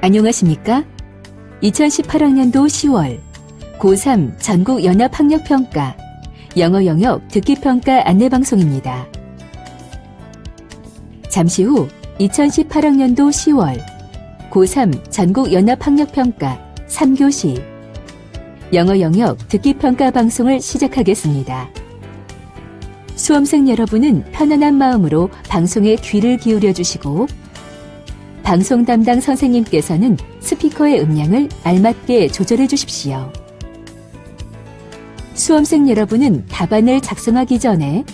안녕하십니까? 2018학년도 10월 고3 전국연합학력평가 영어 영역 듣기평가 안내방송입니다. 잠시 후 2018학년도 10월 고3 전국연합학력평가 3교시 영어 영역 듣기평가 방송을 시작하겠습니다. 수험생 여러분은 편안한 마음으로 방송에 귀를 기울여 주시고 방송 담당 선생님께서는 스피커의 음량을 알맞게 조절해 주십시오. 수험생 여러분은 답안을 작성하기 전에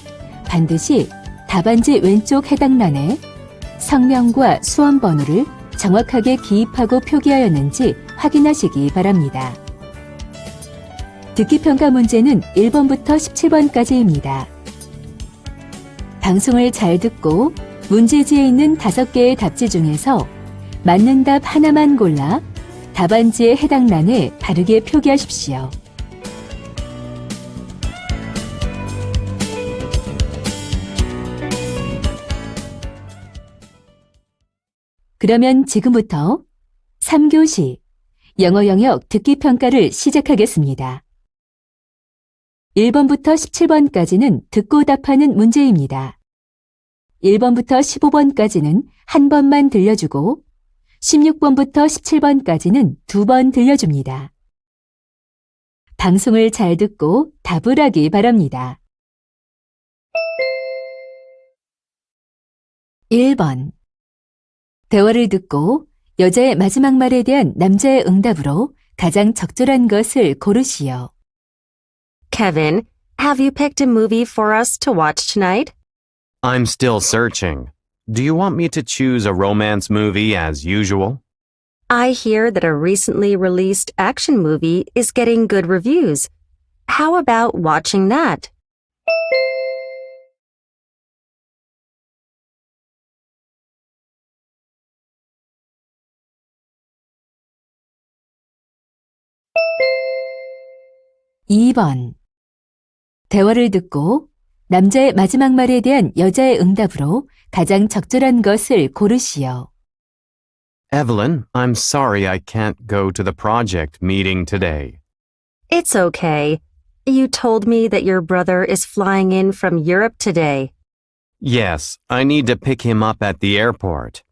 반드시 답안지 왼쪽 해당란에 성명과 수험 번호를 정확하게 기입하고 표기하였는지 확인하시기 바랍니다. 듣기평가 문제는 1번부터 17번까지입니다. 방송을 잘 듣고 문제지에 있는 5개의 답지 중에서 맞는 답 하나만 골라 답안지의 해당 란에 바르게 표기하십시오. 그러면 지금부터 3교시 영어 영역 듣기평가를 시작하겠습니다. 1번부터 17번까지는 듣고 답하는 문제입니다. 1번부터 15번까지는 한 번만 들려주고 16번부터 17번까지는 2번 들려줍니다. 방송을 잘 듣고 답을 하기 바랍니다. 1번. 대화를 듣고 여자의 마지막 말에 대한 남자의 응답으로 가장 적절한 것을 고르시오. Kevin, have you picked a movie for us to watch tonight? I'm still searching. Do you want me to choose a romance movie as usual? I hear that a recently released action movie is getting good reviews. How about watching that? (2번) 대화를 듣고 남자의 마지막 말에 대한 여자의 응답으로 가장 적절한 것을 고르시오. Evelyn, I'm sorry I can't go to the project meeting today. It's okay. You told me that your brother is flying in from Europe today. Yes, I need to pick him up at the airport.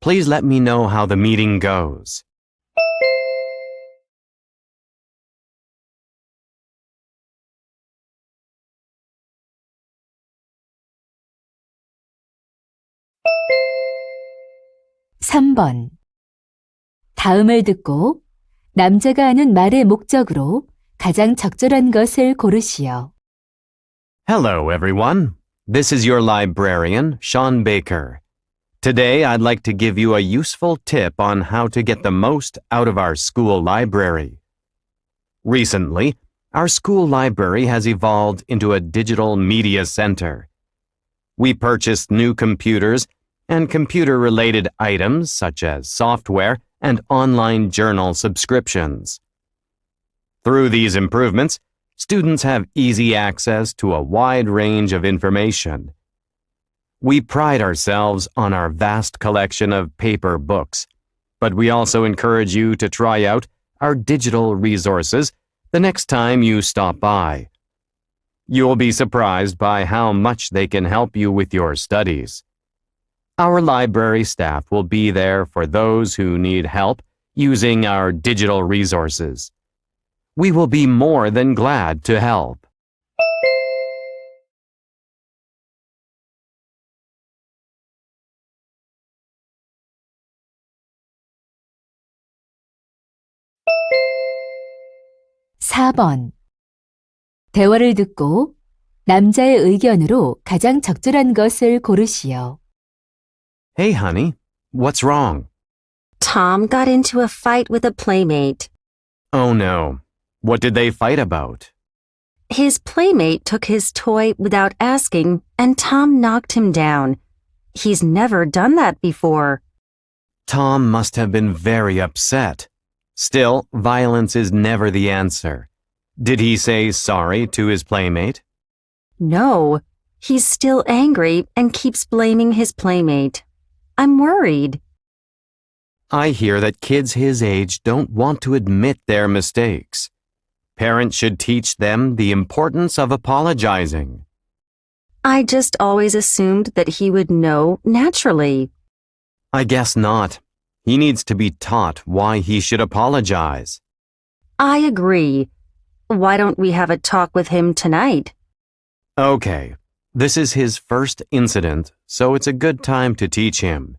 Please let me know how the meeting goes. (3번) 다음을 듣고 남자가 하는 말의 목적으로 가장 적절한 것을 고르시오. Hello, everyone. This is your librarian, Sean Baker. Today, I'd like to give you a useful tip on how to get the most out of our school library. Recently, our school library has evolved into a digital media center. We purchased new computers and computer-related items such as software and online journal subscriptions. Through these improvements, students have easy access to a wide range of information. We pride ourselves on our vast collection of paper books, but we also encourage you to try out our digital resources the next time you stop by. You'll be surprised by how much they can help you with your studies. Our library staff will be there for those who need help using our digital resources. We will be more than glad to help. (4번) 대화를 듣고 남자의 의견으로 가장 적절한 것을 고르시오. Hey, honey, what's wrong? Tom got into a fight with a playmate. Oh no. What did they fight about? His playmate took his toy without asking, and Tom knocked him down. He's never done that before. Tom must have been very upset. Still, violence is never the answer. Did he say sorry to his playmate? No, he's still angry and keeps blaming his playmate. I'm worried. I hear that kids his age don't want to admit their mistakes. Parents should teach them the importance of apologizing. I just always assumed that he would know naturally. I guess not. He needs to be taught why he should apologize. I agree. Why don't we have a talk with him tonight? Okay, this is his first incident, so it's a good time to teach him.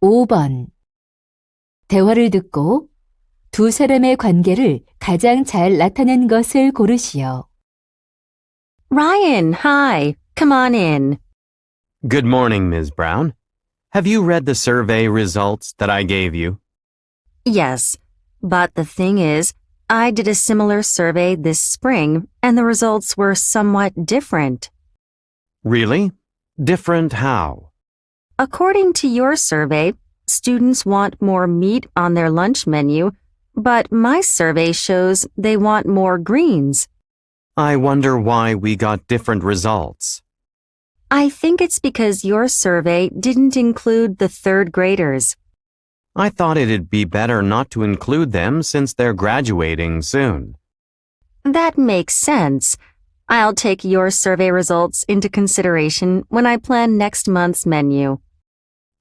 (5번) 대화를 듣고 두 사람의 관계를 가장 잘 나타낸 것을 고르시오. Ryan, hi. Come on in. Good morning, Ms. Brown. Have you read the survey results that I gave you? Yes, but the thing is, I did a similar survey this spring, and the results were somewhat different. Really? Different how? According to your survey, students want more meat on their lunch menu, but my survey shows they want more greens. I wonder why we got different results. I think it's because your survey didn't include the third graders. I thought it'd be better not to include them since they're graduating soon. That makes sense. I'll take your survey results into consideration when I plan next month's menu.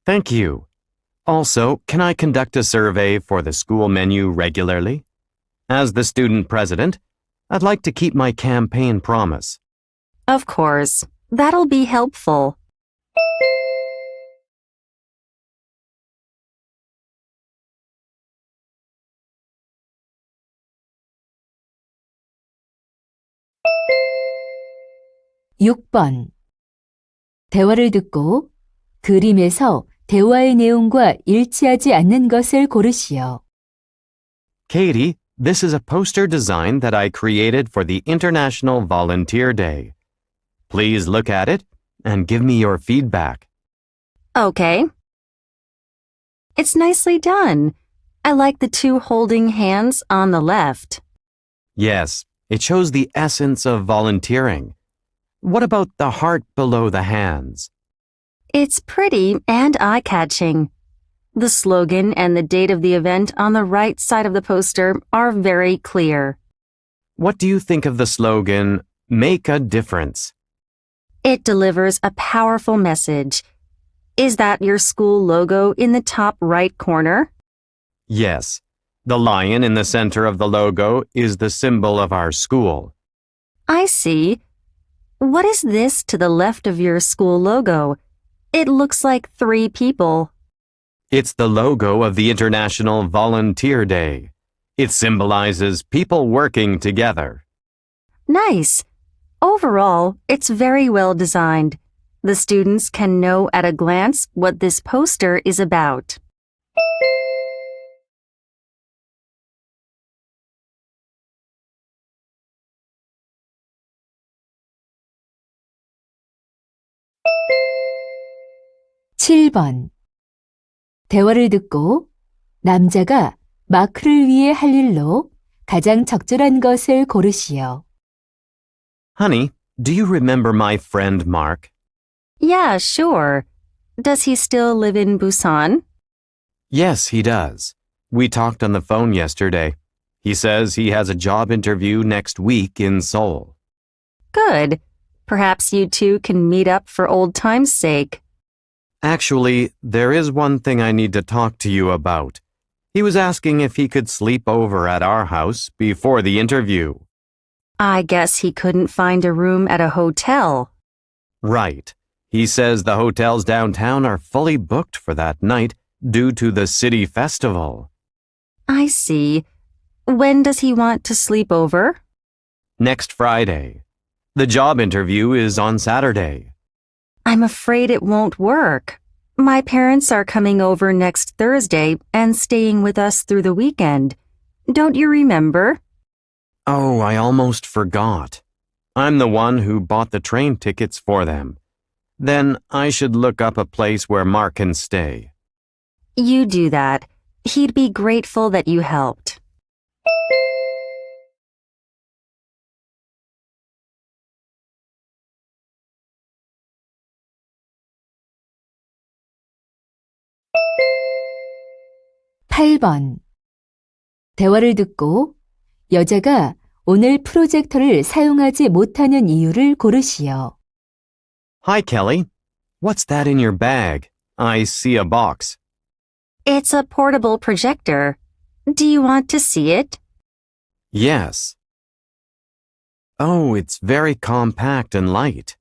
Thank you. Also, can I conduct a survey for the school menu regularly? As the student president, I'd like to keep my campaign promise. Of course. That'll be helpful. (6번) 대화를 듣고 그림에서 대화의 내용과 일치하지 않는 것을 고르시오. Katie, this is a poster design that I created for the International Volunteer Day. Please look at it and give me your feedback. Okay. It's nicely done. I like the two holding hands on the left. Yes, it shows the essence of volunteering. What about the heart below the hands? It's pretty and eye-catching. The slogan and the date of the event on the right side of the poster are very clear. What do you think of the slogan, "Make a Difference"? It delivers a powerful message. Is that your school logo in the top right corner? Yes. The lion in the center of the logo is the symbol of our school. I see. What is this to the left of your school logo? It looks like 3 people. It's the logo of the International Volunteer Day. It symbolizes people working together. Nice. Overall, it's very well designed. The students can know at a glance what this poster is about. (7번) 대화를 듣고 남자가 마크를 위해 할 일로 가장 적절한 것을 고르시오. Honey, do you remember my friend Mark? Yeah, sure. Does he still live in Busan? Yes, he does. We talked on the phone yesterday. He says he has a job interview next week in Seoul. Good. Perhaps you two can meet up for old time's sake. Actually, there is one thing I need to talk to you about. He was asking if he could sleep over at our house before the interview. I guess he couldn't find a room at a hotel. Right. He says the hotels downtown are fully booked for that night due to the city festival. I see. When does he want to sleep over? Next Friday. The job interview is on Saturday. I'm afraid it won't work. My parents are coming over next Thursday and staying with us through the weekend. Don't you remember? Oh, I almost forgot. I'm the one who bought the train tickets for them. Then I should look up a place where Mark can stay. You do that. He'd be grateful that you helped. 8번. 대화를 듣고 여자가 오늘 프로젝터를 사용하지 못하는 이유를 고르시오. Hi, Kelly. What's that in your bag? I see a box. It's a portable projector. Do you want to see it? Yes. Oh, it's very compact and light.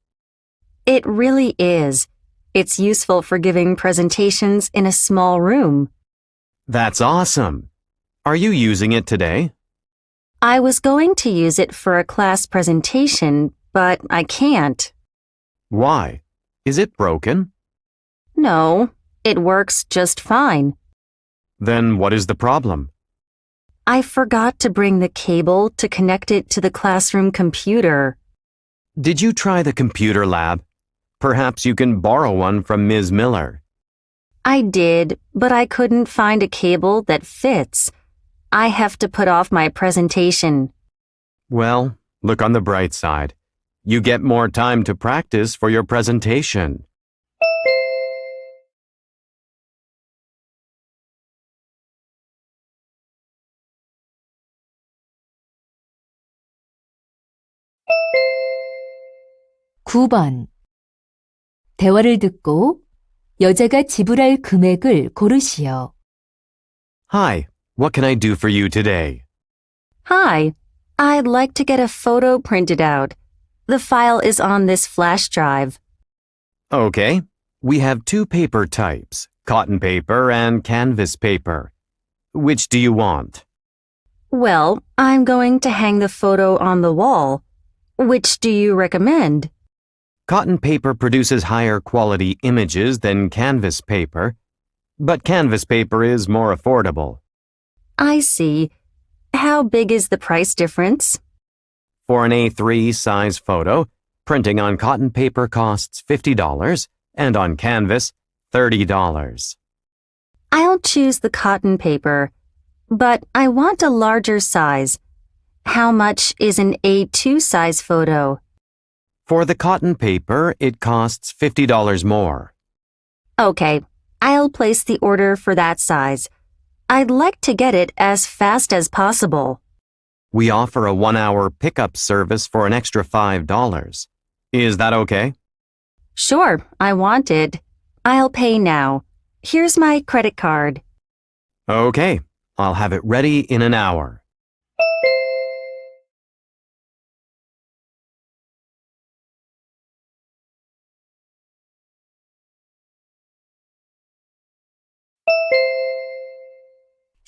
It really is. It's useful for giving presentations in a small room. That's awesome. Are you using it today? I was going to use it for a class presentation, but I can't. Why? Is it broken? No, it works just fine. Then what is the problem? I forgot to bring the cable to connect it to the classroom computer. Did you try the computer lab? Perhaps you can borrow one from Ms. Miller. I did, but I couldn't find a cable that fits. I have to put off my presentation. Well, look on the bright side. You get more time to practice for your presentation. (9번) 대화를 듣고 여자가 지불할 금액을 고르시오. Hi, what can I do for you today? Hi, I'd like to get a photo printed out. The file is on this flash drive. Okay, we have two paper types, cotton paper and canvas paper. Which do you want? Well, I'm going to hang the photo on the wall. Which do you recommend? Cotton paper produces higher quality images than canvas paper, but canvas paper is more affordable. I see. How big is the price difference? For an A3 size photo, printing on cotton paper costs $50 and on canvas, $30. I'll choose the cotton paper, but I want a larger size. How much is an A2 size photo? For the cotton paper, it costs $50 more. Okay, I'll place the order for that size. I'd like to get it as fast as possible. We offer a 1-hour pickup service for an extra $5. Is that okay? Sure, I want it. I'll pay now. Here's my credit card. Okay, I'll have it ready in an hour.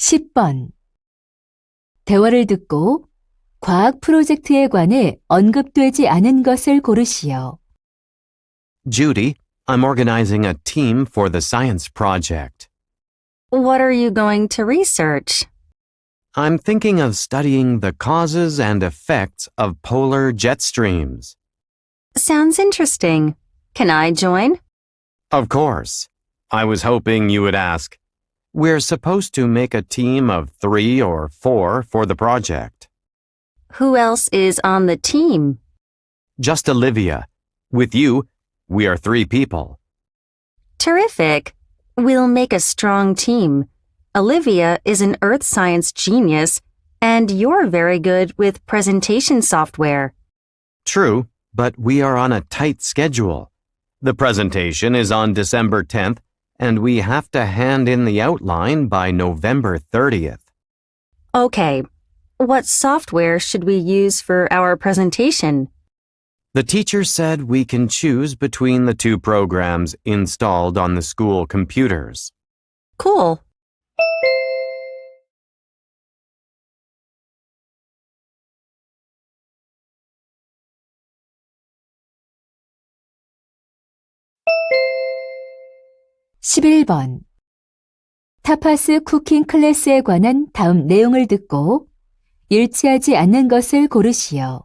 (10번) 대화를 듣고 과학 프로젝트에 관해 언급되지 않은 것을 고르시오. Judy, I'm organizing a team for the science project. What are you going to research? I'm thinking of studying the causes and effects of polar jet streams. Sounds interesting. Can I join? Of course. I was hoping you would ask. We're supposed to make a team of 3 or 4 for the project. Who else is on the team? Just Olivia. With you, we are 3 people. Terrific. We'll make a strong team. Olivia is an earth science genius, and you're very good with presentation software. True, but we are on a tight schedule. The presentation is on December 10th, and we have to hand in the outline by November 30th. Okay. What software should we use for our presentation? The teacher said we can choose between the 2 programs installed on the school computers. Cool. (11번) 타파스 쿠킹 클래스에 관한 다음 내용을 듣고 일치하지 않는 것을 고르시오.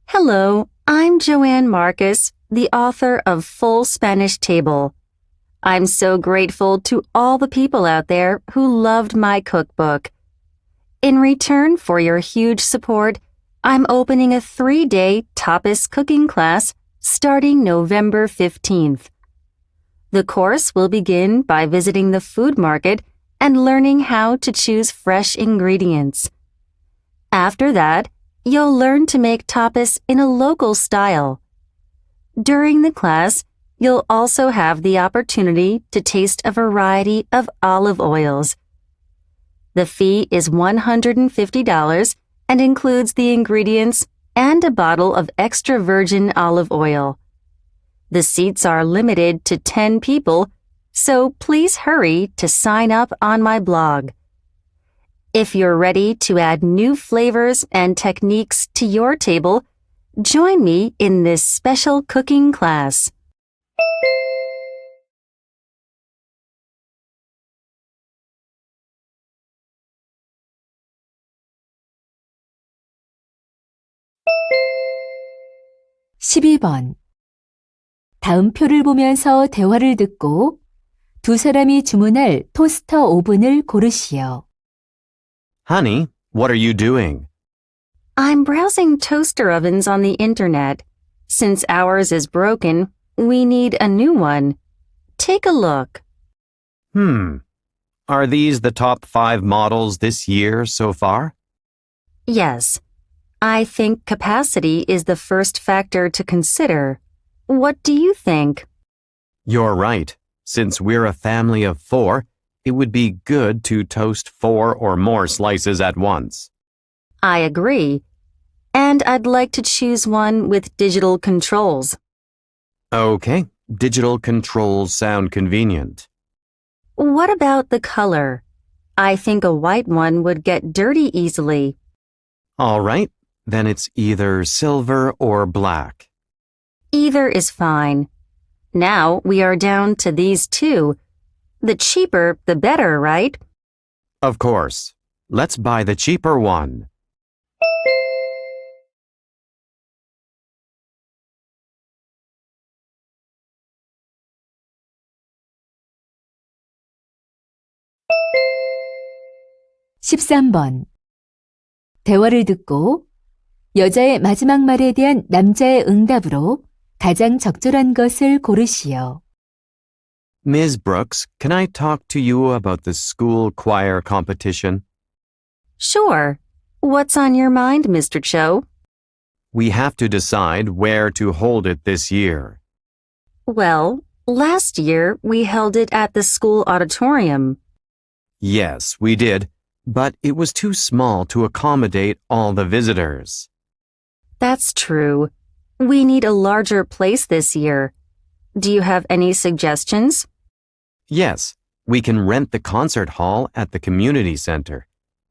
Hello, I'm Joanne Marcus, the author of Full Spanish Table. I'm so grateful to all the people out there who loved my cookbook. In return for your huge support, I'm opening a 3-day tapas cooking class starting November 15th. The course will begin by visiting the food market and learning how to choose fresh ingredients. After that, you'll learn to make tapas in a local style. During the class, you'll also have the opportunity to taste a variety of olive oils. The fee is $150 and includes the ingredients and a bottle of extra virgin olive oil. The seats are limited to 10 people, so please hurry to sign up on my blog. If you're ready to add new flavors and techniques to your table, join me in this special cooking class. (12번) 다음 표를 보면서 대화를 듣고 두 사람이 주문할 토스터 오븐을 고르시오. Honey, what are you doing? I'm browsing toaster ovens on the internet. Since ours is broken, we need a new one. Take a look. Are these the top 5 models this year so far? Yes. I think capacity is the first factor to consider. What do you think? You're right. Since we're a family of 4, it would be good to toast 4 or more slices at once. I agree. And I'd like to choose one with digital controls. Okay, digital controls sound convenient. What about the color? I think a white one would get dirty easily. All right, then it's either silver or black. Either is fine. Now we are down to these two. The cheaper, the better, right? Of course. Let's buy the cheaper one. (13번) 대화를 듣고 여자의 마지막 말에 대한 남자의 응답으로 가장 적절한 것을 고르시오. Ms. Brooks, can I talk to you about the school choir competition? Sure. What's on your mind, Mr. Cho? We have to decide where to hold it this year. Well, last year we held it at the school auditorium. Yes, we did, but it was too small to accommodate all the visitors. That's true. We need a larger place this year. Do you have any suggestions? Yes, we can rent the concert hall at the community center.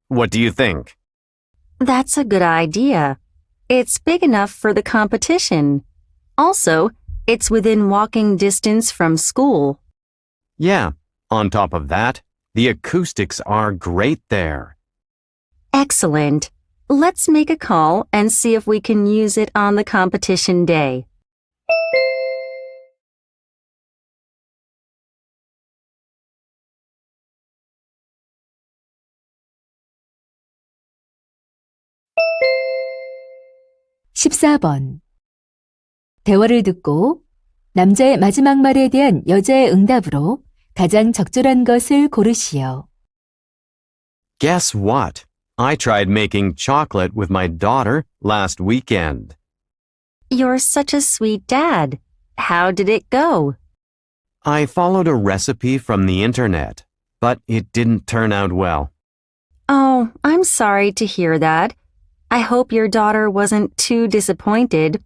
What do you think? That's a good idea. It's big enough for the competition. Also, it's within walking distance from school. Yeah, on top of that, the acoustics are great there. Excellent. Let's make a call and see if we can use it on the competition day. (14번) 대화를 듣고 남자의 마지막 말에 대한 여자의 응답으로 가장 적절한 것을 고르시오. Guess what? I tried making chocolate with my daughter last weekend. You're such a sweet dad. How did it go? I followed a recipe from the internet, but it didn't turn out well. Oh, I'm sorry to hear that. I hope your daughter wasn't too disappointed.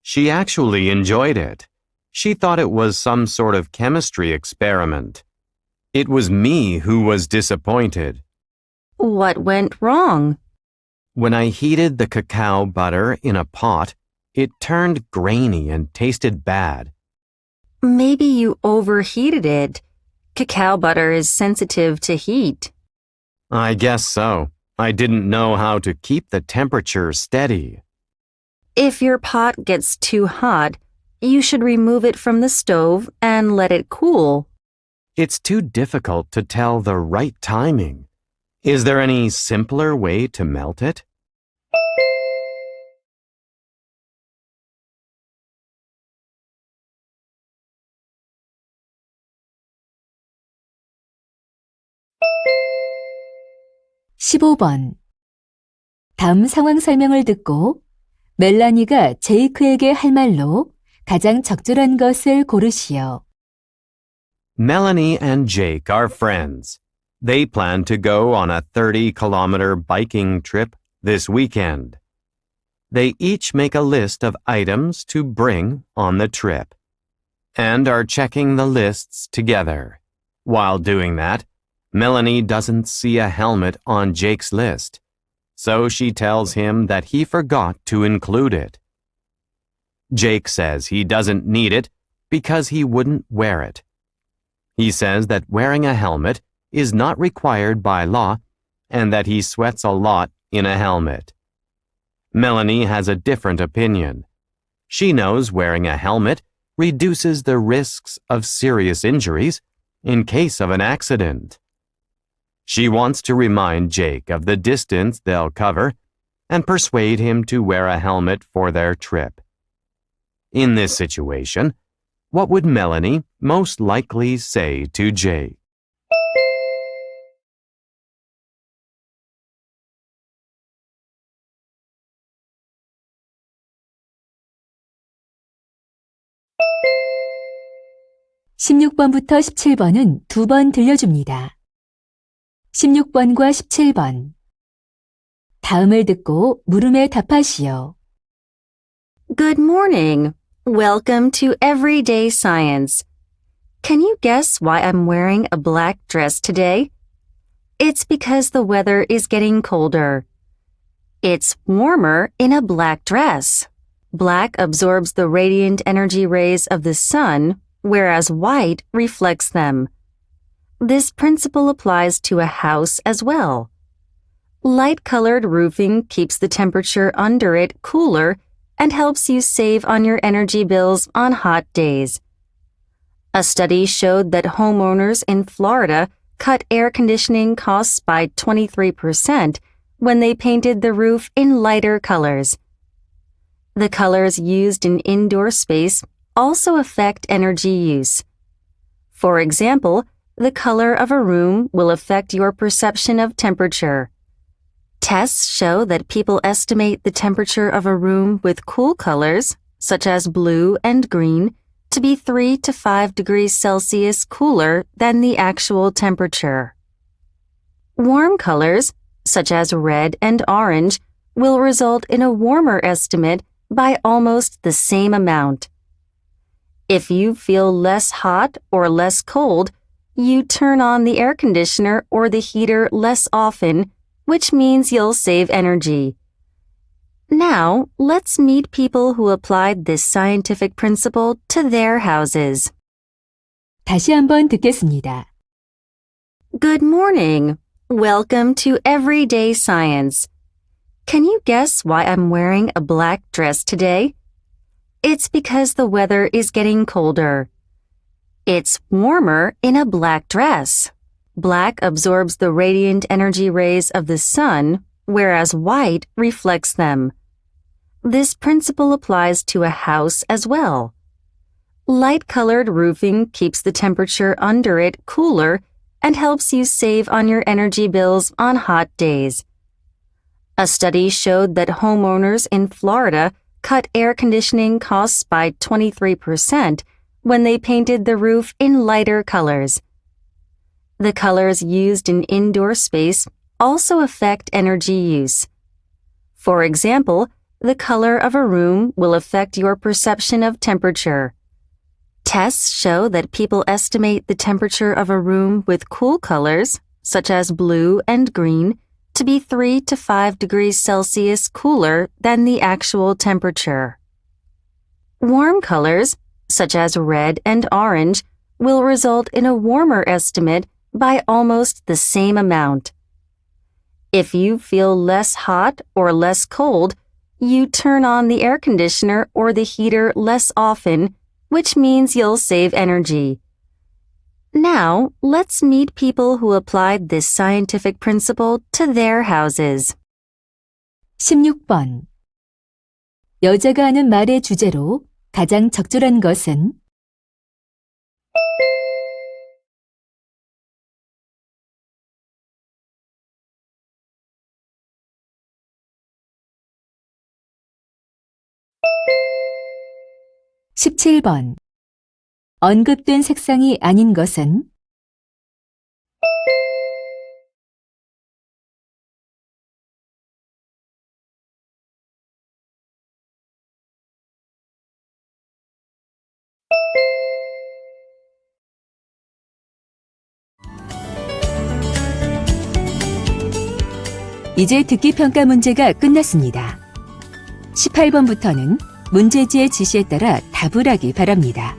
She actually enjoyed it. She thought it was some sort of chemistry experiment. It was me who was disappointed. What went wrong? When I heated the cacao butter in a pot, it turned grainy and tasted bad. Maybe you overheated it. Cacao butter is sensitive to heat. I guess so. I didn't know how to keep the temperature steady. If your pot gets too hot, you should remove it from the stove and let it cool. It's too difficult to tell the right timing. Is there any simpler way to melt it? 15번. 다음 상황 설명을 듣고 멜라니가 제이크에게 할 말로 가장 적절한 것을 고르시오. Melanie and Jake are friends. They plan to go on a 30-kilometer biking trip this weekend. They each make a list of items to bring on the trip and are checking the lists together. While doing that, Melanie doesn't see a helmet on Jake's list, so she tells him that he forgot to include it. Jake says he doesn't need it because he wouldn't wear it. He says that wearing a helmet is not required by law and that he sweats a lot in a helmet. Melanie has a different opinion. She knows wearing a helmet reduces the risks of serious injuries in case of an accident. She wants to remind Jake of the distance they'll cover and persuade him to wear a helmet for their trip. In this situation, what would Melanie most likely say to Jake? (16번부터 17번은 두 번 들려줍니다. 16번과 17번. 다음을 듣고 물음에 답하시오. Good morning. Welcome to Everyday Science. Can you guess why I'm wearing a black dress today? It's because the weather is getting colder. It's warmer in a black dress. Black absorbs the radiant energy rays of the sun, whereas white reflects them. This principle applies to a house as well. Light-colored roofing keeps the temperature under it cooler and helps you save on your energy bills on hot days. A study showed that homeowners in Florida cut air conditioning costs by 23% when they painted the roof in lighter colors. The colors used in indoor space also affect energy use. For example, the color of a room will affect your perception of temperature. Tests show that people estimate the temperature of a room with cool colors, such as blue and green, to be 3 to 5 degrees Celsius cooler than the actual temperature. Warm colors, such as red and orange, will result in a warmer estimate by almost the same amount. If you feel less hot or less cold, you turn on the air conditioner or the heater less often, which means you'll save energy. Now, let's meet people who applied this scientific principle to their houses. 다시 한번 듣겠습니다. Good morning. Welcome to Everyday Science. Can you guess why I'm wearing a black dress today? It's because the weather is getting colder. It's warmer in a black dress. Black absorbs the radiant energy rays of the sun, whereas white reflects them. This principle applies to a house as well. Light-colored roofing keeps the temperature under it cooler and helps you save on your energy bills on hot days. A study showed that homeowners in Florida cut air conditioning costs by 23% when they painted the roof in lighter colors. The colors used in indoor space also affect energy use. For example, the color of a room will affect your perception of temperature. Tests show that people estimate the temperature of a room with cool colors, such as blue and green, to be 3 to 5 degrees Celsius cooler than the actual temperature. Warm colors, such as red and orange, will result in a warmer estimate by almost the same amount. If you feel less hot or less cold, you turn on the air conditioner or the heater less often, which means you'll save energy. Now, let's meet people who applied this scientific principle to their houses. 16번. 여자가 하는 말의 주제로 가장 적절한 것은 17번. 언급된 색상이 아닌 것은? 이제 듣기평가 문제가 끝났습니다. 18번부터는 문제지의 지시에 따라 답을 하기 바랍니다.